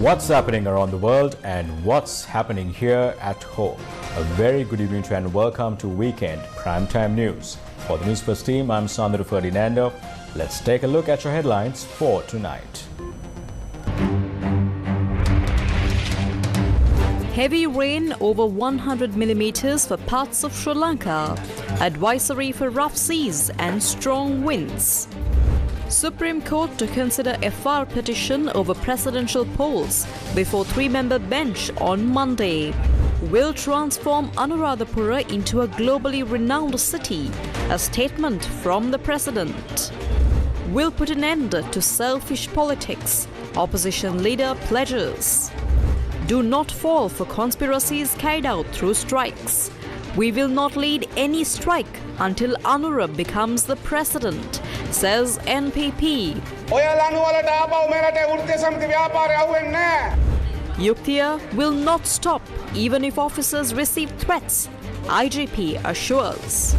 What's happening around the world and what's happening here at home? A very good evening to you and welcome to Weekend Primetime News. For the Newsfirst team, I'm Sandra Ferdinando. Let's take a look at your headlines for tonight. Heavy rain over 100 millimeters for parts of Sri Lanka. Advisory for rough seas and strong winds. Supreme Court to consider FR petition over presidential polls before three-member bench on Monday. Will transform Anuradhapura into a globally renowned city, a statement from the president. Will put an end to selfish politics, opposition leader pledges. Do not fall for conspiracies carried out through strikes. We will not lead any strike until Anura becomes the president, says NPP. Yuktiya will not stop even if officers receive threats, IGP assures.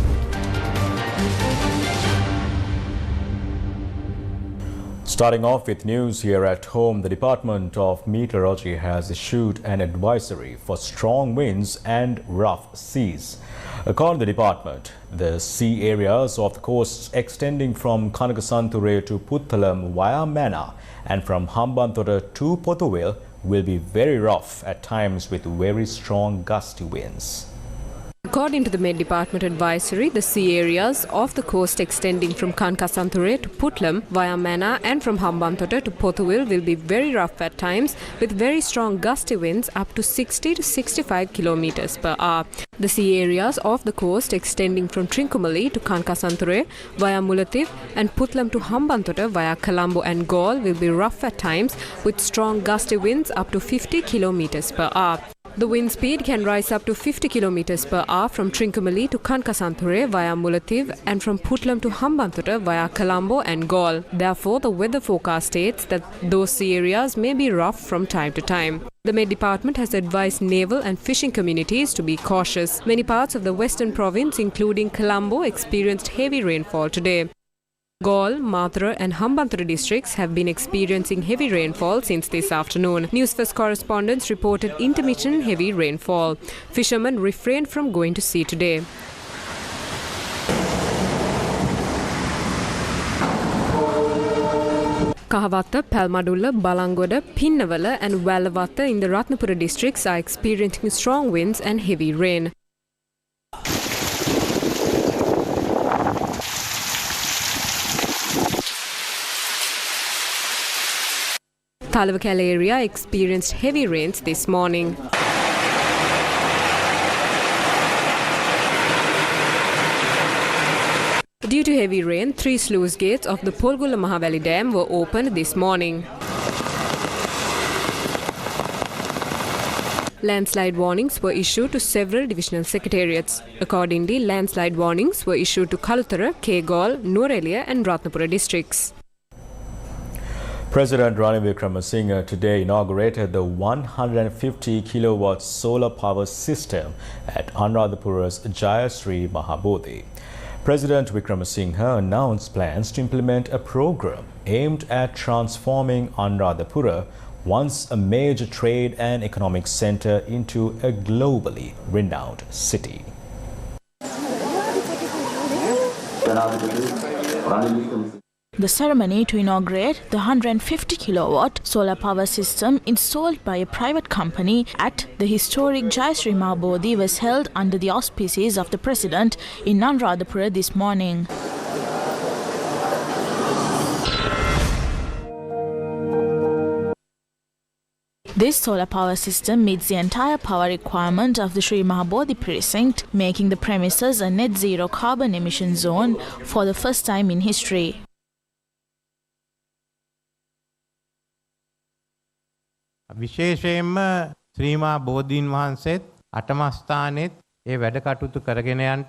Starting off with news here at home, the Department of Meteorology has issued an advisory for strong winds and rough seas. According to the department, the sea areas of the coasts extending from Kanakasanthuraya to Puttalam via Mana and from Hambantota to Pothuwil will be very rough at times with very strong gusty winds. According to the Met Department advisory, the sea areas off the coast extending from Kanakasanthuraya to Puttalam via Mana and from Hambantota to Pothuwil will be very rough at times with very strong gusty winds up to 60 to 65 kilometers per hour. The sea areas off the coast extending from Trincomalee to Kanakasanthuraya via Bulletin and Puttalam to Hambantota via Colombo and Galle will be rough at times with strong gusty winds up to 50 kilometers per hour. The wind speed can rise up to 50 km per hour from Trincomalee to Kanakasanthuraya via Mullaitivu and from Puttalam to Hambantota via Colombo and Galle. Therefore, the weather forecast states that those sea areas may be rough from time to time. The Met Department has advised naval and fishing communities to be cautious. Many parts of the western province, including Colombo, experienced heavy rainfall today. Galle, Mathura and Hambantota districts have been experiencing heavy rainfall since this afternoon. Newsfirst correspondents reported intermittent heavy rainfall. Fishermen refrained from going to sea today. Kahavatta, Palmadulla, Balangoda, Pinnawala and Wellavatta in the Ratnapura districts are experiencing strong winds and heavy rain. Thalawakala area experienced heavy rains this morning. Due to heavy rain, 3 sluice gates of the Polgula Mahavali Dam were opened this morning. Landslide warnings were issued to several divisional secretariats. Accordingly, landslide warnings were issued to Kalutara, Galle, Nuwara and Ratnapura districts. President Ranil Wickremesinghe today inaugurated the 150 kilowatt solar power system at Anuradhapura's Jayasree Mahabodhi. President Wickremesinghe announced plans to implement a program aimed at transforming Anuradhapura, once a major trade and economic center, into a globally renowned city. The ceremony to inaugurate the 150 kilowatt solar power system installed by a private company at the historic Jayasree Mahabodhi was held under the auspices of the President in Anuradhapura this morning. This solar power system meets the entire power requirement of the Sri Mahabodhi precinct, making the premises a net zero carbon emission zone for the first time in history. විශේෂයෙන්ම ශ්‍රී මහා බෝධීන් වහන්සේත් අටම ස්ථානෙත් ඒ වැඩ කටයුතු කරගෙන යන්න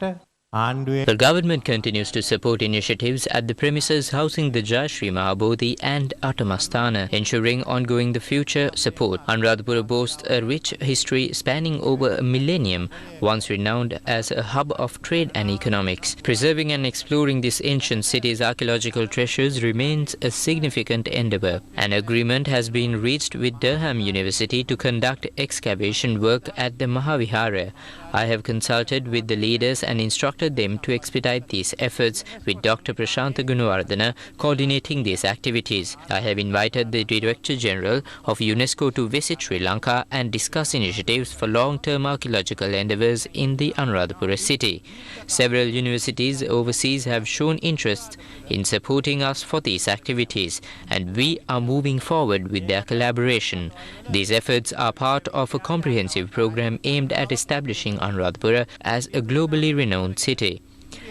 ආණ්ඩුවේ The government continues to support initiatives at the premises housing the Jayashree Mahabodhi and Attamastana, ensuring ongoing the future support. Anuradhapura boasts a rich history spanning over a millennium, once renowned as a hub of trade and economics. Preserving and exploring this ancient city's archaeological treasures remains a significant endeavour. An agreement has been reached with Durham University to conduct excavation work at the Mahavihara. I have consulted with the leaders and instructed them to expedite these efforts, with Dr. Prashantha Gunawardena coordinating these activities. I have invited the Director General of UNESCO to visit Sri Lanka and discuss initiatives for long-term archaeological endeavours in the Anuradhapura city. Several universities overseas have shown interest in supporting us for these activities, and we are moving forward with their collaboration. These efforts are part of a comprehensive program aimed at establishing Anuradhapura as a globally renowned city.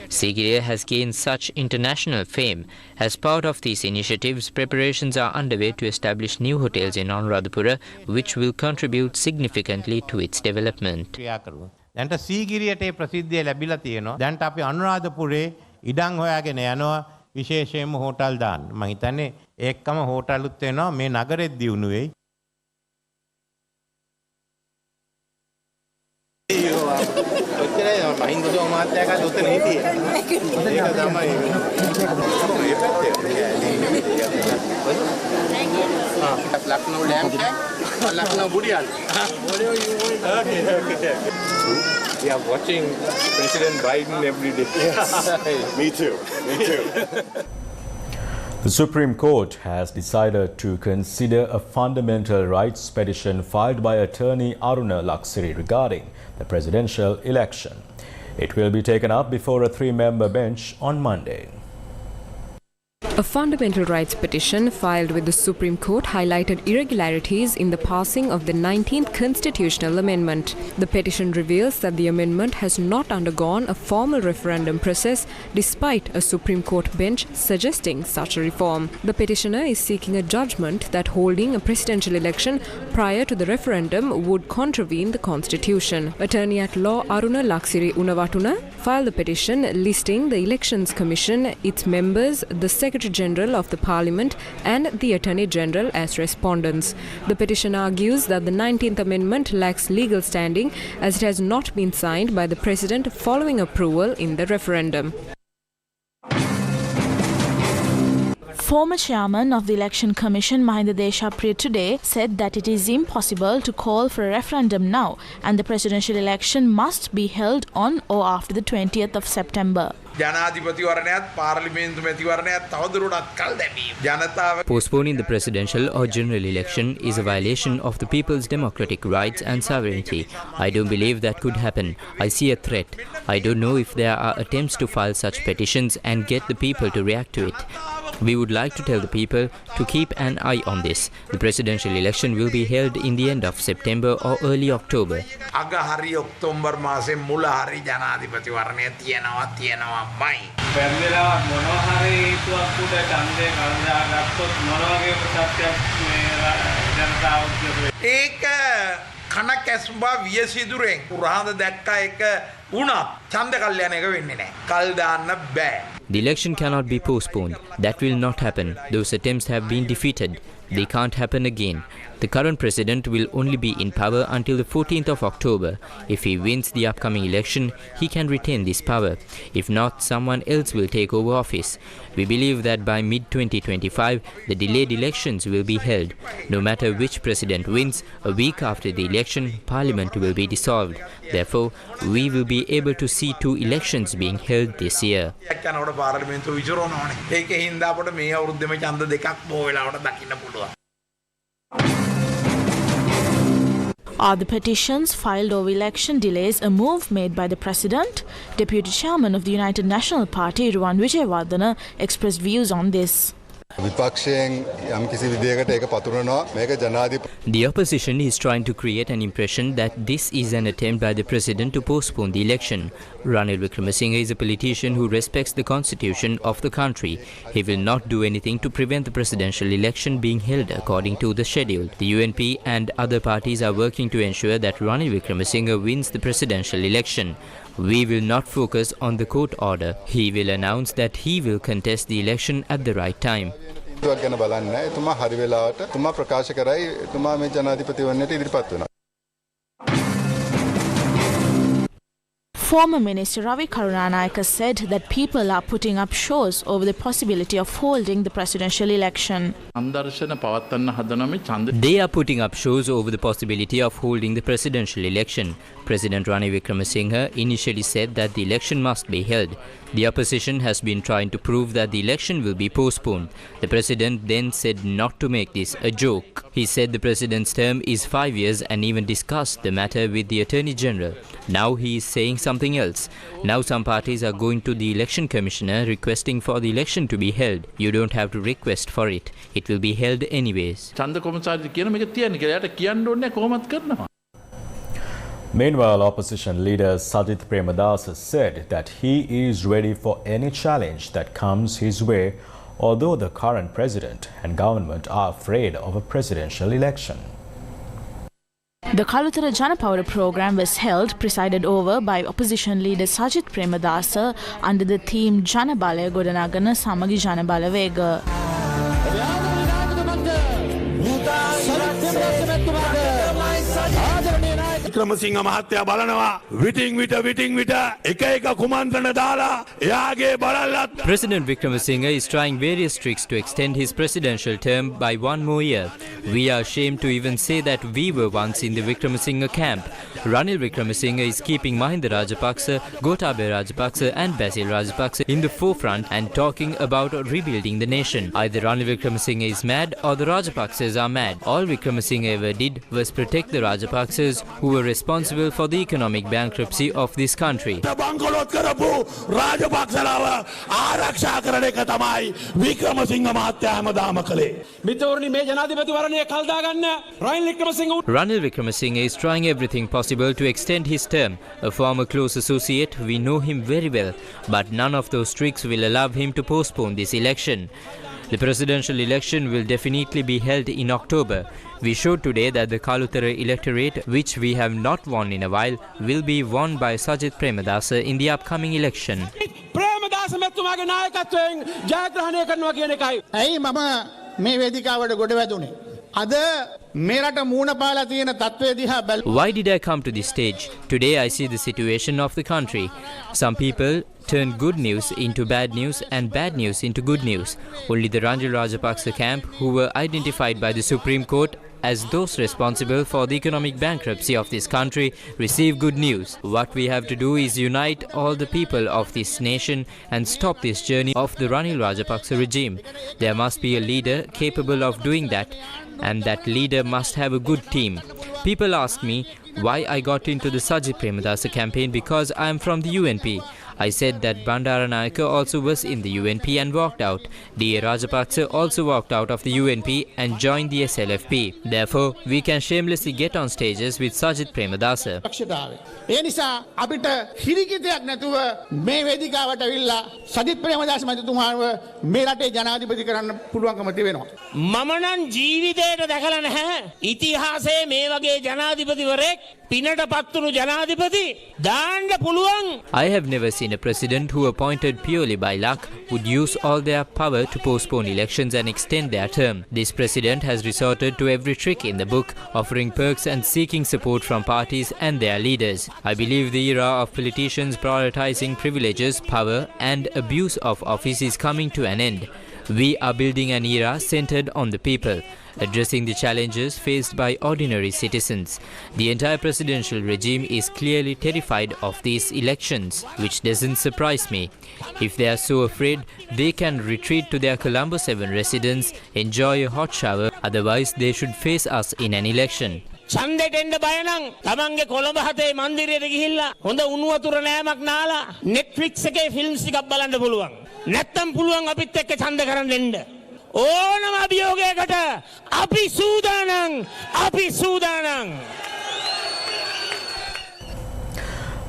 Sigiriya has gained such international fame. As part of these initiatives, preparations are underway to establish new hotels in Anuradhapura, which will contribute significantly to its development. ක්‍රියා කරනවා. දැන්ට සීගිරියට ප්‍රසිද්ධිය ලැබිලා තියෙනවා. දැන්ට අපි අනුරාධපුරේ ඉඩම් හොයාගෙන යනවා විශේෂයෙන්ම හෝටල් දාන්න. මම හිතන්නේ ඒකම හෝටලුත් වෙනවා මේ නගරෙත් දියුණු වෙයි. මහින්ද සෝමාත්‍යකත් උතන හිටියේ. ඒක තමයි. ලක්නෝ lamp ලක්නෝ බුඩියල්. We are watching President Biden every day. Me too. Me too. The Supreme Court has decided to consider a fundamental rights petition filed by attorney Anuradhapura regarding the presidential election. It will be taken up before a three-member bench on Monday. A fundamental rights petition filed with the Supreme Court highlighted irregularities in the passing of the 19th constitutional amendment. The petition reveals that the amendment has not undergone a formal referendum process despite a Supreme Court bench suggesting such a reform. The petitioner is seeking a judgment that holding a presidential election prior to the referendum would contravene the constitution. Attorney at law Anuradhapura Unawatuna filed the petition listing the Elections Commission, its members, the Secretary General of the Parliament and the Attorney General as respondents. The petition argues that the 19th Amendment lacks legal standing as it has not been signed by the President following approval in the referendum. Former chairman of the Election Commission Mahinda Deshapriya today said that it is impossible to call for a referendum now and the presidential election must be held on or after the 20th of September. Postponing the presidential or general election is a violation of the people's democratic rights and sovereignty. I don't believe that could happen. I see a threat. I don't know if there are attempts to file such petitions and get the people to react to it. We would like to tell the people to keep an eye on this. The presidential election will be held in the end of September or early October. The election cannot be postponed. That will not happen. Those attempts have been defeated. They can't happen again. The current president will only be in power until the 14th of October. If he wins the upcoming election, he can retain this power. If not, someone else will take over office. We believe that by mid-2025, the delayed elections will be held. No matter which president wins, a week after the election, Parliament will be dissolved. Therefore, we will be able to see 2 elections being held this year. Are the petitions filed over election delays a move made by the President? Deputy Chairman of the United National Party, Ruwan Wijewardena, expressed views on this. The opposition is trying to create an impression that this is an attempt by the president to postpone the election. Ranil Wickremesinghe is a politician who respects the constitution of the country. He will not do anything to prevent the presidential election being held according to the schedule. The UNP and other parties are working to ensure that Ranil Wickremesinghe wins the presidential election. We will not focus on the court order. He will announce that he will contest the election at the right time. ගැන බලන්නේ නැහැ. එතුමා හරි වෙලාවට එතුමා ප්‍රකාශ කරයි එතුමා මේ ජනාධිපති වන්නට ඉදිරිපත් වෙනවා. Former Minister Ravi Karunanayake said that people are putting up shows over the possibility of holding the presidential election. They are putting up shows over the possibility of holding the presidential election. President Ranil Wickremesinghe initially said that the election must be held. The opposition has been trying to prove that the election will be postponed. The president then said not to make this a joke. He said the president's term is 5 years and even discussed the matter with the Attorney General. Now he is saying something else. Now some parties are going to the election commissioner requesting for the election to be held. You don't have to request for it. It will be held anyways. Meanwhile, opposition leader Sajith Premadasa said that he is ready for any challenge that comes his way, although the current president and government are afraid of a presidential election. The Kalutara Janapawara program was held, presided over by opposition leader Sajith Premadasa under the theme Janabalaya Godanagana Samagi Janabala Vega. Wickremesinghe මහත්තයා බලනවා විටින් විට එක එක කුමන්ත්‍රණ දාලා එයාගේ බලලත්. President Wickremesinghe is trying various tricks to extend his presidential term by 1 more year. We are ashamed to even say that we were once in the Wickremesinghe camp. Ranil Wickremesinghe is keeping Mahinda Rajapaksa, Gotabaya Rajapaksa and Basil Rajapaksa in the forefront and talking about rebuilding the nation. Either Ranil Wickremesinghe is mad or the Rajapaksas are mad. All Wickremesinghe ever did was protect the Rajapaksas who were responsible for the economic bankruptcy of this country. Ranil Wickremesinghe is trying everything possible to extend his term. A former close associate, we know him very well, but none of those tricks will allow him to postpone this election. The presidential election will definitely be held in October. We showed today that the Kalutara electorate, which we have not won in a while, will be won by Sajith Premadasa in the upcoming election. Premadasa මෙතුමාගේ නායකත්වයෙන් ජයග්‍රහණය කරනවා කියන එකයි. ඇයි මම මේ වේදිකාවට ගොඩ වැදුනේ? අද මේ රට මූණ පාලා තියෙන තත්ත්වය දිහා බලලා. Why did I come to this stage? Today I see the situation of the country. Some people turn good news into bad news and bad news into good news. Only the Ranil Rajapaksa camp, who were identified by the Supreme Court as those responsible for the economic bankruptcy of this country, receive good news. What we have to do is unite all the people of this nation and stop this journey of the Ranil Rajapaksa regime. There must be a leader capable of doing that, and that leader must have a good team. People ask me why I got into the Sajith Premadasa campaign because I am from the UNP. I said that Bandaranayake also was in the UNP and walked out. D.A. Rajapaksa also walked out of the UNP and joined the SLFP. Therefore, we can shamelessly get on stages with Sajith Premadasa. ඒ නිසා අපිට හිරිකිතයක් නැතුව මේ වේදිකාවට ඇවිල්ලා සජිත් ප්‍රේමදාස මහතුමාව මේ රටේ ජනාධිපති කරන්න පුළුවන්කම තිබෙනවා. මම නම් ජීවිතේට දැකලා නැහැ. ඉතිහාසයේ මේ වගේ ජනාධිපතිවරයෙක් පිනට පත්තුණු ජනාධිපති දාන්න පුළුවන්. I have never seen a president who appointed purely by luck would use all their power to postpone elections and extend their term. This president has resorted to every trick in the book, offering perks and seeking support from parties and their leaders. I believe the era of politicians prioritizing privileges, power and abuse of office is coming to an end. We are building an era centered on the people, addressing the challenges faced by ordinary citizens. The entire presidential regime is clearly terrified of these elections, which doesn't surprise me. If they are so afraid, they can retreat to their Colombo 7 residence, enjoy a hot shower, otherwise they should face us in an election. ඡන්දෙට එන්න බය නම් තමන්ගේ කොළඹ හතේ මන්දිරයට ගිහිල්ලා හොඳ උණු වතුර නෑමක් නාලා Netflix එකේ films ටිකක් බලන්න පුළුවන්. නැත්තම් පුළුවන් අපිත් එක්ක ඡන්ද කරන්න එන්න. ඕනම අභියෝගයකට අපි සූදානම්.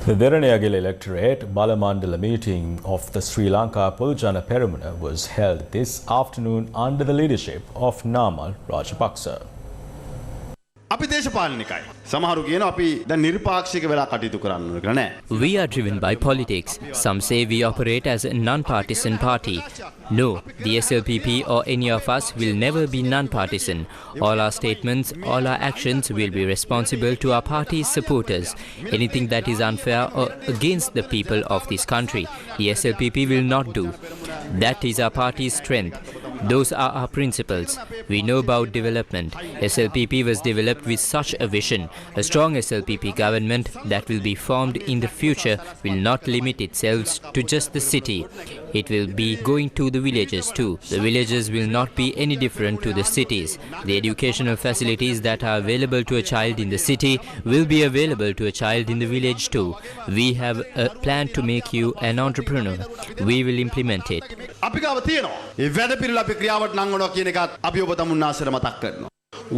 The Deranayagil electorate Balamandala meeting of the Sri Lanka Puljana Peramuna was held this afternoon under the leadership of Namal Rajapaksa. අපි දේශපාලනිකයි. සමහරු කියනවා අපි දැන් නිර්පාක්ෂික වෙලා කටයුතු කරන්න ඕන කියලා නෑ. We are driven by politics. Some say we operate as a non-partisan party. No, the SLPP or any of us will never be non-partisan. All our statements, all our actions will be responsible to our party's supporters. Anything that is unfair or against the people of this country, the SLPP will not do. That is our party's strength. Those are our principles. We know about development. SLPP was developed with such a vision. A strong SLPP government that will be formed in the future will not limit itself to just the city. It will be going to the villages too. The villages will not be any different to the cities. The educational facilities that are available to a child in the city will be available to a child in the village too. We have a plan to make you an entrepreneur. We will implement it. අපි ගාව තියෙනවා. ඒ වැඩ පිළිවෙල අපි ක්‍රියාවට නංවනවා කියන එකත් අපි ඔබ තමුන්නාසර මතක් කරනවා.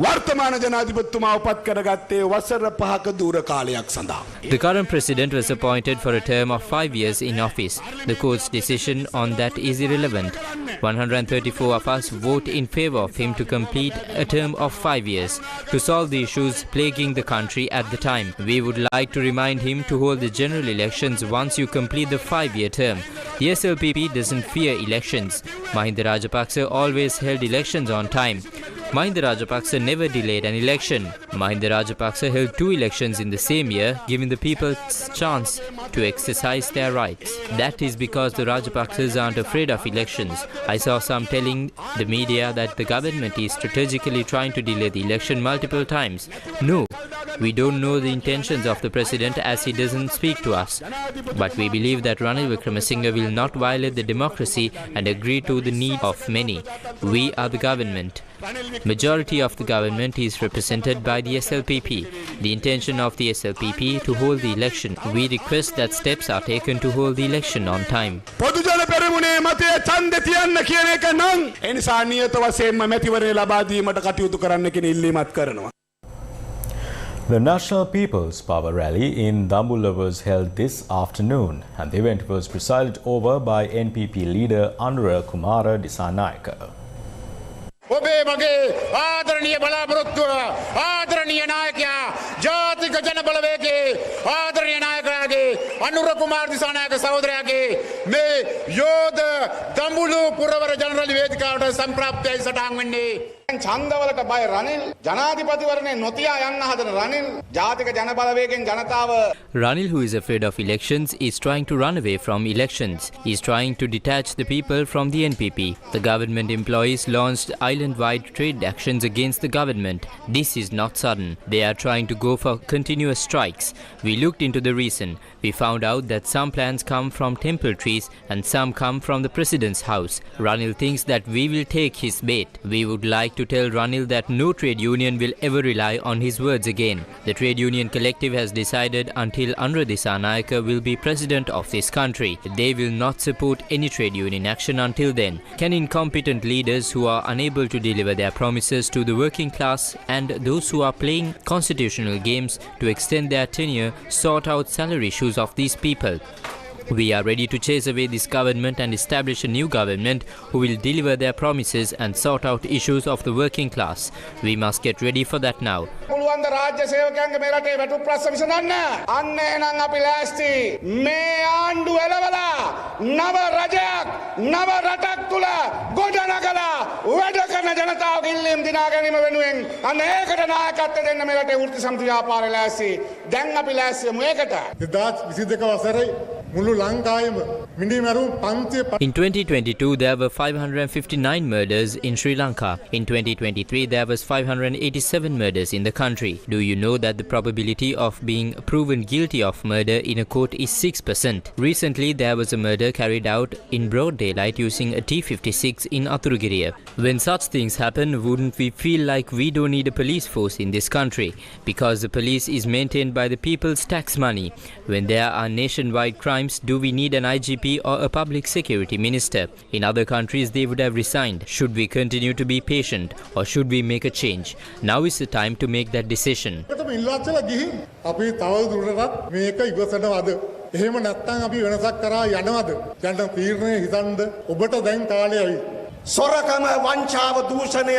වර්තමාන ජනාධිපතිතුමා උපත් කරගත්තේ වසර 5ක දූර කාලයක් සඳහා. The current president was appointed for a term of 5 years in office. The court's decision on that is irrelevant. 134 of us vote in favor of him to complete a term of 5 years to solve the issues plaguing the country at the time. We would like to remind him to hold the general elections once you complete the 5-year term. The SLPP doesn't fear elections. Mahinda Rajapaksa always held elections on time. Mahinda Rajapaksa never delayed an election. Mahinda Rajapaksa held 2 elections in the same year, giving the people chance to exercise their rights. That is because the Rajapaksas aren't afraid of elections. I saw some telling the media that the government is strategically trying to delay the election multiple times. No, we don't know the intentions of the president as he doesn't speak to us. But we believe that Ranil Wickremesinghe will not violate the democracy and agree to the need of many. We are the government. Majority of the government is represented by the SLPP. The intention of the SLPP to hold the election. We request that steps are taken to hold the election on time. පොදුජන පෙරමුණේ මතය ඡන්දෙ තියන්න කියන එක නම් ඒ නිසා නියත වශයෙන්ම මැතිවරණය ලබා දීමට කටයුතු කරන්න කියන ඉල්ලීමක් කරනවා. The National People's Power Rally in Dambulla was held this afternoon, and the event was presided over by NPP leader Anuradhapura Disanayaka. ඔබේ මගේ ආදරණීය බලාපොරොත්තුව ආදරණීය නායකයා ජාතික ජන බලවේගයේ ආදරණීය නායකයාගේ අනුර කුමාර දිසානායක සහෝදරයාගේ මේ යෝධ දඹුලු පුරවර ජනරාලි වේදිකාවට සම්ප්‍රාප්තයයි සටහන් වෙන්නේ. ඡන්දවලට බය රනිල් ජනාධිපතිවරණේ නොතියා යන්න හදන රනිල් ජාතික ජන බලවේගයෙන් ජනතාව. Ranil, who is afraid of elections, is trying to run away from elections. He is trying to detach the people from the NPP. The government employees launched island-wide trade actions against the government. This is not sudden. They are trying to go for continuous strikes. We looked into the reason. We found out that some plans come from temple trees and some come from the president's house. Ranil thinks that we will take his bait. We would like to tell Ranil that no trade union will ever rely on his words again. The trade union collective has decided until Anuradhapura Disanayaka will be president of this country. They will not support any trade union action until then. Can incompetent leaders who are unable to deliver their promises to the working class and those who are playing constitutional games to extend their tenure sort out salary issues of these people? We are ready to chase away this government and establish a new government who will deliver their promises and sort out issues of the working class. We must get ready for that now. පුළුවන් ද රාජ්‍ය සේවකයන්ගේ මේ රටේ වැටුප් ප්‍රශ්න විසඳන්න? අන්න එහෙනම් අපි ලෑස්ති. මේ ආණ්ඩුව එළවලා නව රජයක් නව රටක් තුල ගොඩනගලා වැඩ කරන ජනතාවගේ ඉල්ලීම් දිනා ගැනීම වෙනුවෙන් අන්න ඒකට නායකත්වය දෙන්න මේ රටේ වෘත්ති සමිති ව්‍යාපාරය ලෑස්ති. දැන් අපි ලෑස්ති යමු ඒකට. 2022 වසරේ In 2022, there were 559 murders in Sri Lanka. In 2023, there was 587 murders in the country. Do you know that the probability of being proven guilty of murder in a court is 6%? Recently, there was a murder carried out in broad daylight using a T-56 in Athuragiriya. When such things happen, wouldn't we feel like we don't need a police force in this country? Because the police is maintained by the people's tax money. When there are nationwide crimes, do we need an IGP or a public security minister? In other countries, they would have resigned. Should we continue to be patient or should we make a change? Now is the time to make that decision. සොරකම වංචාව දූෂණය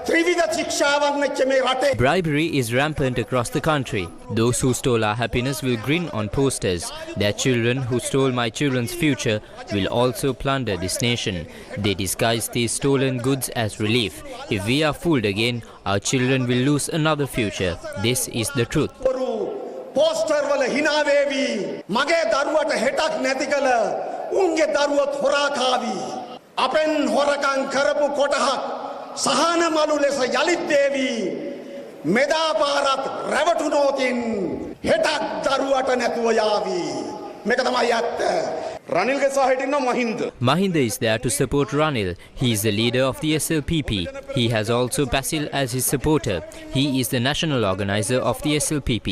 ත්‍රිවිධ ශික්ෂාවක් වෙච්ච මේ රටේ Bribery is rampant across the country. Those who stole our happiness will grin on posters. Their children who stole my children's future will also plunder this nation. They disguise these stolen goods as relief. If we are fooled again, our children will lose another future. This is the truth. Poster වල hina වේවි මගේ දරුවට හෙටක් නැති කල උන්ගේ දරුවොත් හොරා කාවි අපෙන් හොරකම් කරපු කොටහක් සහන මලු ලෙස යලිත් දේවි මෙදා පාරත් රැවටුනෝතින් හෙටක් දරුවට නැතුව යාවි මේක තමයි ඇත්ත රනිල්ගේ සහයට ඉන්න Mahinda Mahinda is there to support Ranil. He is the leader of the SLPP. He has also Basil as his supporter. He is the national organizer of the SLPP.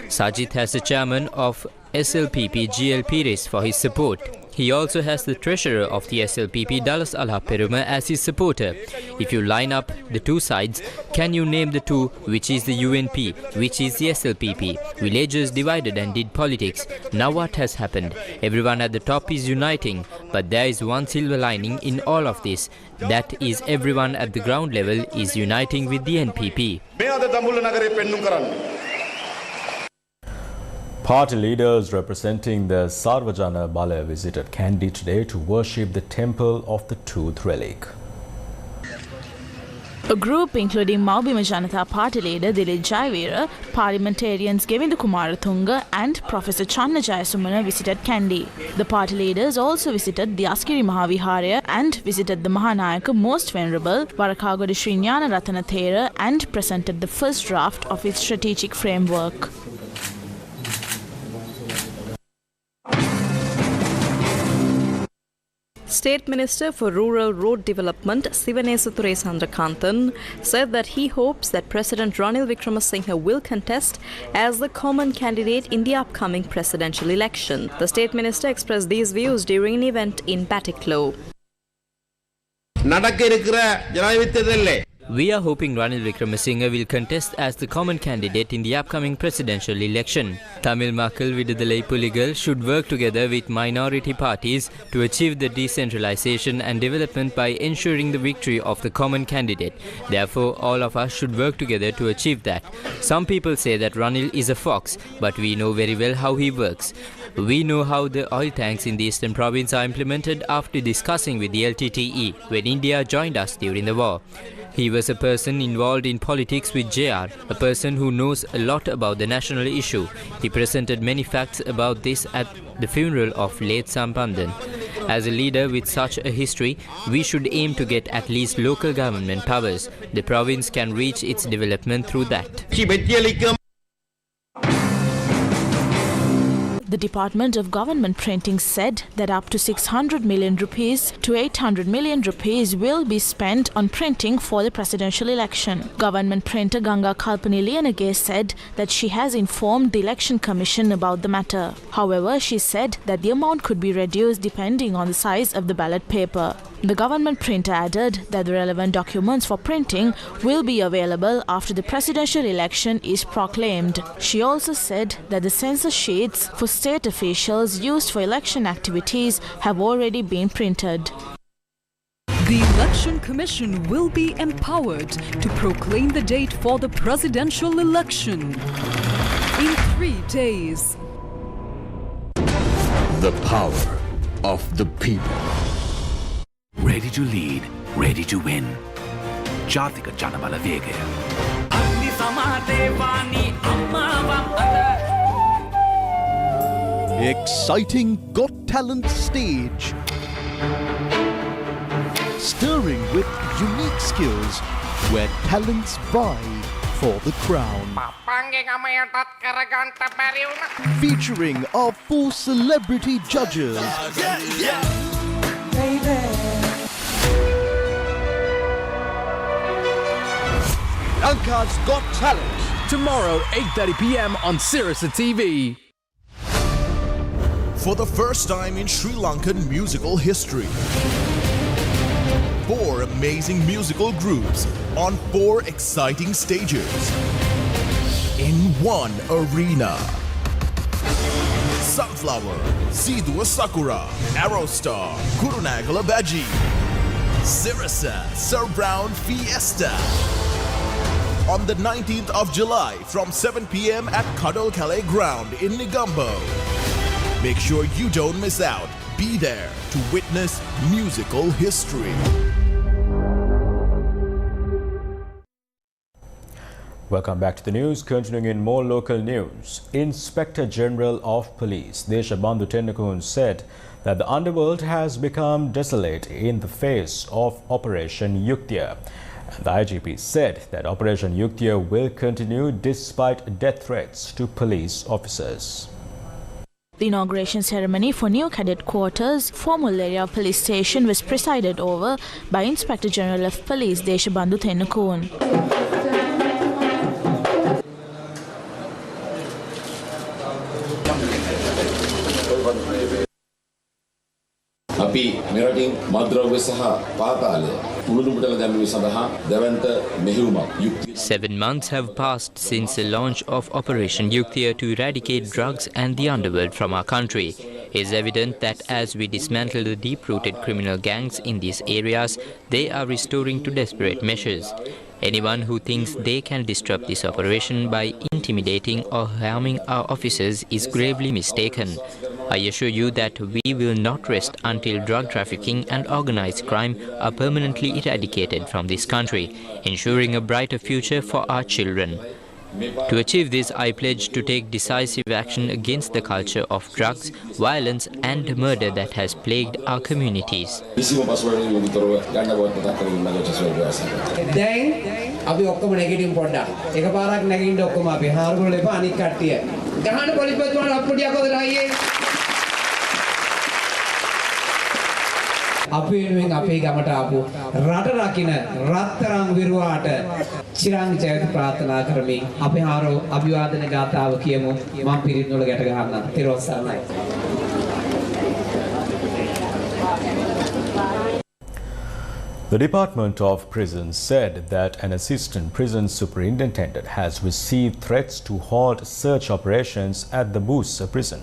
Sajid has the chairman of SLPP GL Pires for his support. He also has the treasurer of the SLPP Dallas Alhaperuma as his supporter. If you line up the two sides, can you name the two, which is the UNP, which is the SLPP? Villagers divided and did politics. Now what has happened? Everyone at the top is uniting, but there is one silver lining in all of this. That is everyone at the ground level is uniting with the NPP. Party leaders representing the Sarvajana Bala visited Kandy today to worship the Temple of the Tooth Relic. A group including Maubima Janata Party leader Dilip Jayavira, parliamentarians Govinda Kumaratunga and Professor Channa Jayasumana visited Kandy. The party leaders also visited the Askiri Mahaviharaya and visited the Mahanayaka Most Venerable Varakagodi Sri Gnana Ratana Thera and presented the first draft of its strategic framework. State Minister for Rural Road Development Sivanesa Thuresandrakanthan said that he hopes that President Ranil Wickremesinghe will contest as the common candidate in the upcoming presidential election. The State Minister expressed these views during an event in Batiklo. We are hoping Ranil Wickremesinghe will contest as the common candidate in the upcoming presidential election. Tamil Makkal Vidudalai Puligal should work together with minority parties to achieve the decentralization and development by ensuring the victory of the common candidate. Therefore, all of us should work together to achieve that. Some people say that Ranil is a fox, but we know very well how he works. We know how the oil tanks in the eastern province are implemented after discussing with the LTTE when India joined us during the war. He was a person involved in politics with JR, a person who knows a lot about the national issue. He presented many facts about this at the funeral of late Sampandan. As a leader with such a history, we should aim to get at least local government powers. The province can reach its development through that. The Department of Government Printing said that up to 600 million rupees to 800 million rupees will be spent on printing for the presidential election. Government printer Ganga Kalpani Liyanage said that she has informed the Election Commission about the matter. However, she said that the amount could be reduced depending on the size of the ballot paper. The government printer added that the relevant documents for printing will be available after the presidential election is proclaimed. She also said that the census sheets for state officials used for election activities have already been printed. The Election Commission will be empowered to proclaim the date for the presidential election in 3 days. The power of the people. Ready to lead, ready to win. Jatika Janamala Vega. Exciting Got Talent stage. Stirring with unique skills where talents vie for the crown. Featuring our 4 celebrity judges. Lanka's Got Talent. Tomorrow, 8:30 p.m. on Sirasa TV. For the first time in Sri Lankan musical history, 4 amazing musical groups on 4 exciting stages in one arena. Sunflower, Sidua Sakura, Arrow Star, Kurunagala Baji, Sirasa Sir Brown Fiesta. On the 19th of July from 7 p.m. at Cuddle Calais Ground in Negombo. Make sure you don't miss out. Be there to witness musical history. Welcome back to the news. Continuing in more local news. Inspector General of Police Deshabandhu Tennakun said that the underworld has become desolate in the face of Operation Yuktya. The IGP said that Operation Yuktya will continue despite death threats to police officers. The inauguration ceremony for new cadet quarters, formal area of police station, was presided over by Inspector General of Police Deshabandhu Tennakun. අපි මෙරටින් මද්ද්‍රව්‍ය සහ පාතාලය මුළුමුටල දැමීම සඳහා දැවන්ත මෙහෙයුමක් යුක්තිය 7 months have passed since the launch of Operation Yuktya to eradicate drugs and the underworld from our country. It is evident that as we dismantle the deep-rooted criminal gangs in these areas, they are restoring to desperate measures. Anyone who thinks they can disrupt this operation by intimidating or harming our officers is gravely mistaken. I assure you that we will not rest until drug trafficking and organized crime are permanently eradicated from this country, ensuring a brighter future for our children. To achieve this, I pledge to take decisive action against the culture of drugs, violence and murder that has plagued our communities. දැන් අපි ඔක්කොම නැගිටින් පොඩ්ඩක්. එකපාරක් නැගින්න ඔක්කොම අපි හාරුවල එපා අනිත් කට්ටිය. ගහන පොලිපත් වල අප්පුඩියක් හොදලා අයියේ. අපි වෙනුවෙන් අපේ ගමට ආපු රට රකින්න රත්තරන් විරුවාට චිරං ජයත ප්‍රාර්ථනා කරමින් අපි හාරෝ අභිවාදන ගාථාව කියමු. මම පිරිත් වල ගැට ගන්නම්. තිරොස් සරණයි. The Department of Prisons said that an assistant prison superintendent has received threats to halt search operations at the Busa prison.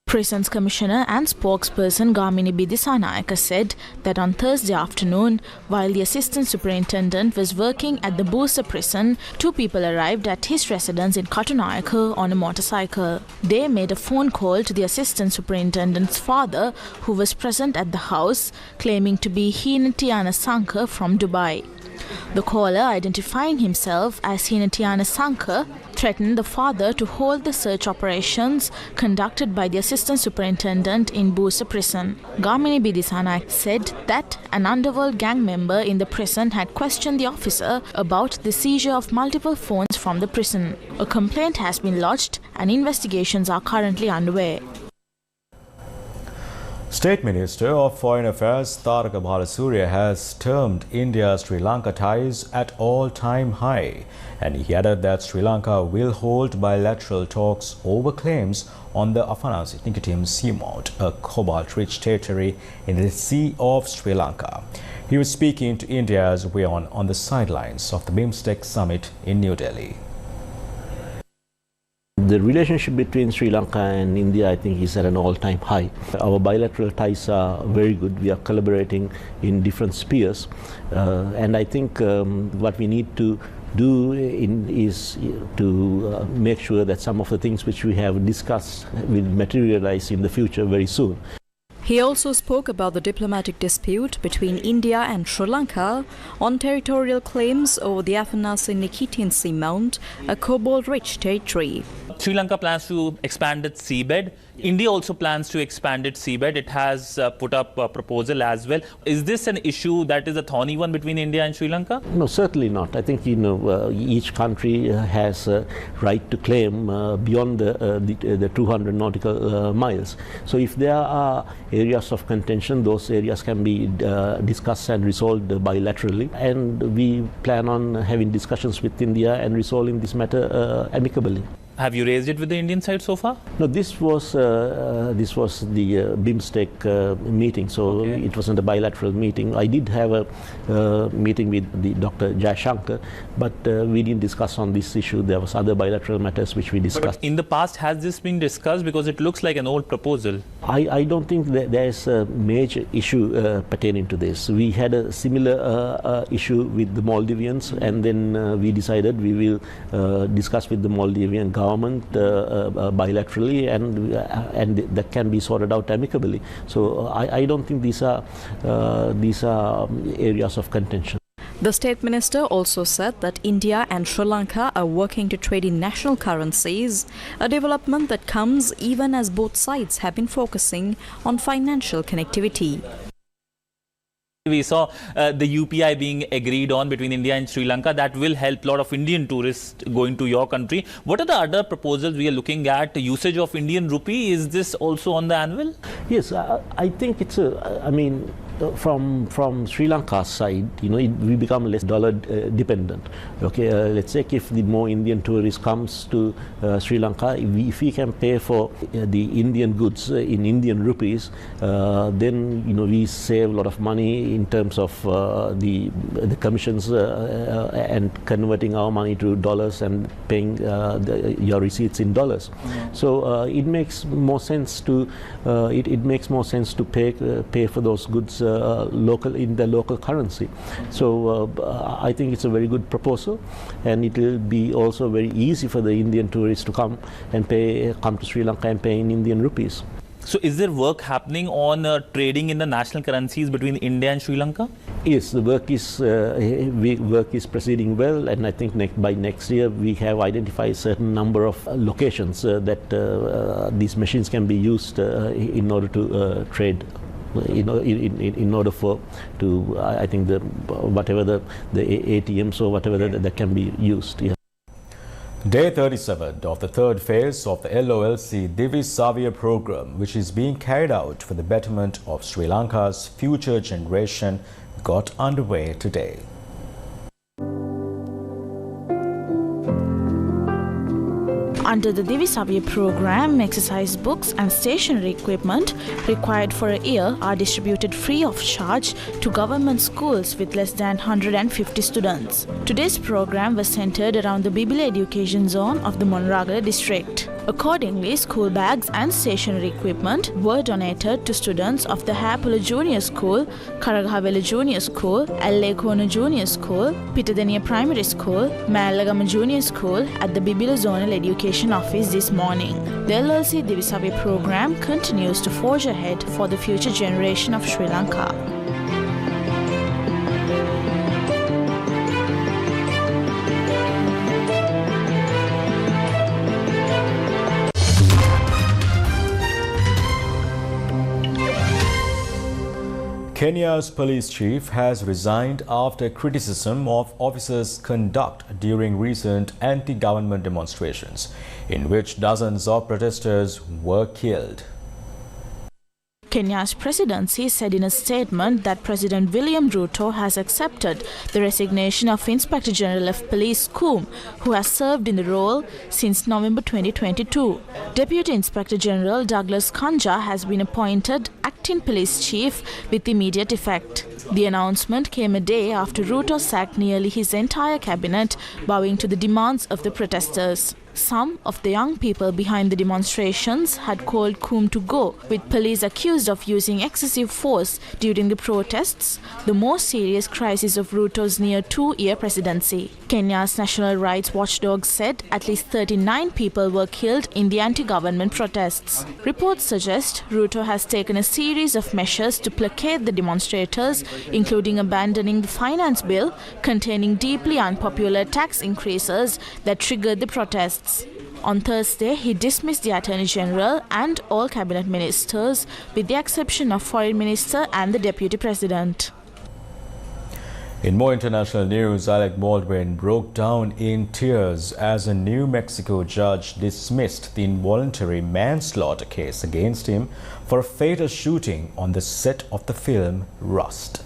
Prisons Commissioner and spokesperson Gamini Bidisanayaka said that on Thursday afternoon, while the assistant superintendent was working at the Busa prison, two people arrived at his residence in Katunayaka on a motorcycle. They made a phone call to the assistant superintendent's father, who was present at the house, claiming to be Hinatiana Sankar from Dubai. The caller, identifying himself as Hinatiana Sankar, threatened the father to hold the search operations conducted by the assistant superintendent in Busa prison. Gamini Bidisanak said that an underworld gang member in the prison had questioned the officer about the seizure of multiple phones from the prison. A complaint has been lodged and investigations are currently underway. State Minister of Foreign Affairs Taraka Balasurya has termed India-Sri Lanka ties at all-time high, and he added that Sri Lanka will hold bilateral talks over claims on the Afanasi Nicotim seamount, a cobalt-rich territory in the Sea of Sri Lanka. He was speaking to India's WION on the sidelines of the BIMSTEC summit in New Delhi. The relationship between Sri Lanka and India, I think, is at an all-time high. Our bilateral ties are very good. We are collaborating in different spheres. And I think what we need to do is to make sure that some of the things which we have discussed will materialize in the future very soon. He also spoke about the diplomatic dispute between India and Sri Lanka on territorial claims over the Afanasi Nicotim seamount, a cobalt-rich territory. Sri Lanka plans to expand its seabed. India also plans to expand its seabed. It has put up a proposal as well. Is this an issue that is a thorny one between India and Sri Lanka? No, certainly not. I think each country has a right to claim beyond the 200 nautical miles. So if there are areas of contention, those areas can be discussed and resolved bilaterally. And we plan on having discussions with India and resolving this matter amicably. Have you raised it with the Indian side so far? No, this was the BIMSTEC meeting, so it wasn't a bilateral meeting. I did have a meeting with the Dr. Jaishankar, but we didn't discuss on this issue. There was other bilateral matters which we discussed. But in the past, has this been discussed? Because it looks like an old proposal. I don't think that there's a major issue pertaining to this. We had a similar issue with the Maldivians, and then we decided we will discuss with the Maldivian government bilaterally, and that can be sorted out amicably. So I don't think these are areas of contention. The State Minister also said that India and Sri Lanka are working to trade in national currencies, a development that comes even as both sides have been focusing on financial connectivity. We saw the UPI being agreed on between India and Sri Lanka. That will help a lot of Indian tourists going to your country. What are the other proposals we are looking at? The usage of Indian rupee, is this also on the anvil? Yes, I think it's from Sri Lanka's side, we become less dollar dependent. Okay, let's say if the more Indian tourists comes to Sri Lanka, if we can pay for the Indian goods in Indian rupees, then we save a lot of money in terms of the commissions and converting our money to dollars and paying your receipts in dollars. So it makes more sense to pay for those goods in the local currency. So I think it's a very good proposal, and it will be also very easy for the Indian tourists to come to Sri Lanka and pay in Indian rupees. So is there work happening on trading in the national currencies between India and Sri Lanka? Yes, the work is proceeding well, and I think by next year we have identified a certain number of locations that these machines can be used in order to trade. In order to I think whatever the ATMs or whatever that can be used. Yeah. Day 37 of the third phase of the LOLC Divi Savia program, which is being carried out for the betterment of Sri Lanka's future generation, got underway today. Under the Divi Savia program, exercise books and stationery equipment required for a year are distributed free of charge to government schools with less than 150 students. Today's program was centered around the Bibile education zone of the Monragala district. Accordingly, school bags and stationery equipment were donated to students of the Hapula Junior School, Karaghavela Junior School, Allekona Junior School, Pitadeniya Primary School, Mallagama Junior School at the Bibile Zonal Education Office this morning. The LLC Divi Savia program continues to forge ahead for the future generation of Sri Lanka. Kenya's police chief has resigned after criticism of officers' conduct during recent anti-government demonstrations, in which dozens of protesters were killed. Kenya's presidency said in a statement that President William Ruto has accepted the resignation of Inspector General of Police Coombe, who has served in the role since November 2022. Deputy Inspector General Douglas Kanja has been appointed acting police chief with immediate effect. The announcement came a day after Ruto sacked nearly his entire cabinet, bowing to the demands of the protesters. Some of the young people behind the demonstrations had called Coombe to go, with police accused of using excessive force during the protests, the most serious crisis of Ruto's near two-year presidency. Kenya's national rights watchdog said at least 39 people were killed in the anti-government protests. Reports suggest Ruto has taken a series of measures to placate the demonstrators, including abandoning the finance bill containing deeply unpopular tax increases that triggered the protests. On Thursday, he dismissed the Attorney General and all cabinet ministers, with the exception of Foreign Minister and the Deputy President. In more international news, Alec Baldwin broke down in tears as a New Mexico judge dismissed the involuntary manslaughter case against him for a fatal shooting on the set of the film Rust.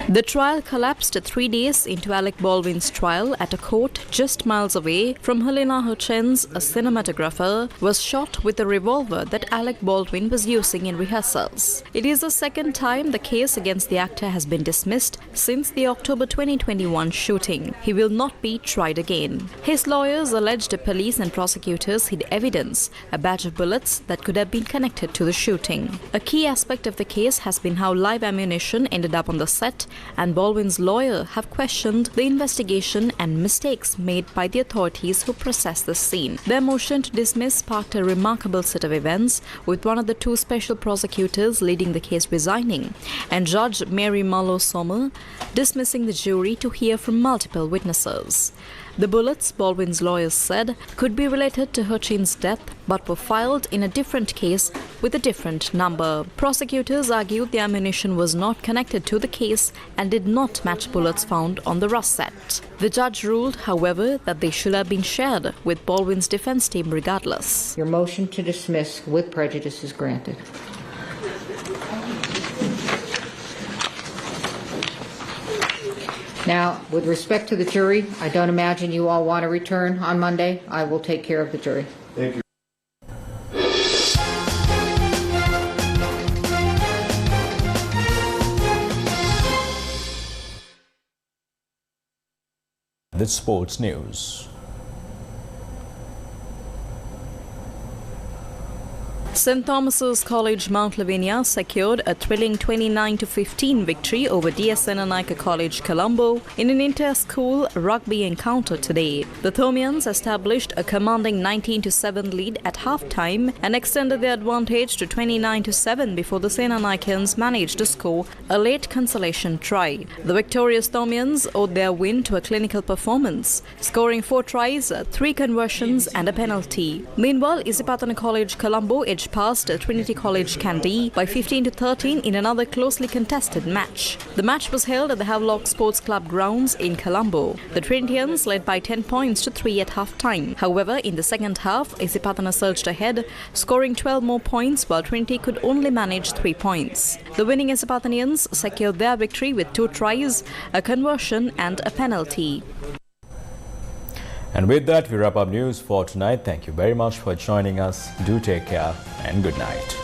The trial collapsed 3 days into Alec Baldwin's trial at a court just miles away from Helena Hutchins. A cinematographer was shot with a revolver that Alec Baldwin was using in rehearsals. It is the second time the case against the actor has been dismissed since the October 2021 shooting. He will not be tried again. His lawyers alleged police and prosecutors hid evidence, a batch of bullets that could have been connected to the shooting. A key aspect of the case has been how live ammunition ended up on the set, and Baldwin's lawyer have questioned the investigation and mistakes made by the authorities who processed the scene. Their motion to dismiss sparked a remarkable set of events, with one of the two special prosecutors leading the case resigning, and Judge Mary Marlowe Sommer dismissing the jury to hear from multiple witnesses. The bullets, Baldwin's lawyers said, could be related to Hutchins' death but were filed in a different case with a different number. Prosecutors argued the ammunition was not connected to the case and did not match bullets found on the Rust set. The judge ruled, however, that they should have been shared with Baldwin's defense team regardless. Your motion to dismiss with prejudice is granted. Now, with respect to the jury, I don't imagine you all want to return on Monday. I will take care of the jury. Thank you. The sports news. St. Thomas's College, Mount Lavinia secured a thrilling 29-15 victory over DS College, Colombo in an inter-school rugby encounter today. The Thomians established a commanding 19-7 lead at half-time and extended their advantage to 29-7 before the Senanaikans managed to score a late consolation try. The victorious Thomians owed their win to a clinical performance, scoring 4 tries, 3 conversions and a penalty. Meanwhile, Isipatana College, Colombo edged past Trinity College, Kandy by 15-13 in another closely contested match. The match was held at the Havelock Sports Club grounds in Colombo. The Trinitians led by 10 points to 3 at half-time. However, in the second half, Isipatana surged ahead, scoring 12 more points while Trinity could only manage 3 points. The winning Isipatanians secured their victory with 2 tries, a conversion and a penalty. And with that, we wrap up news for tonight. Thank you very much for joining us. Do take care and good night.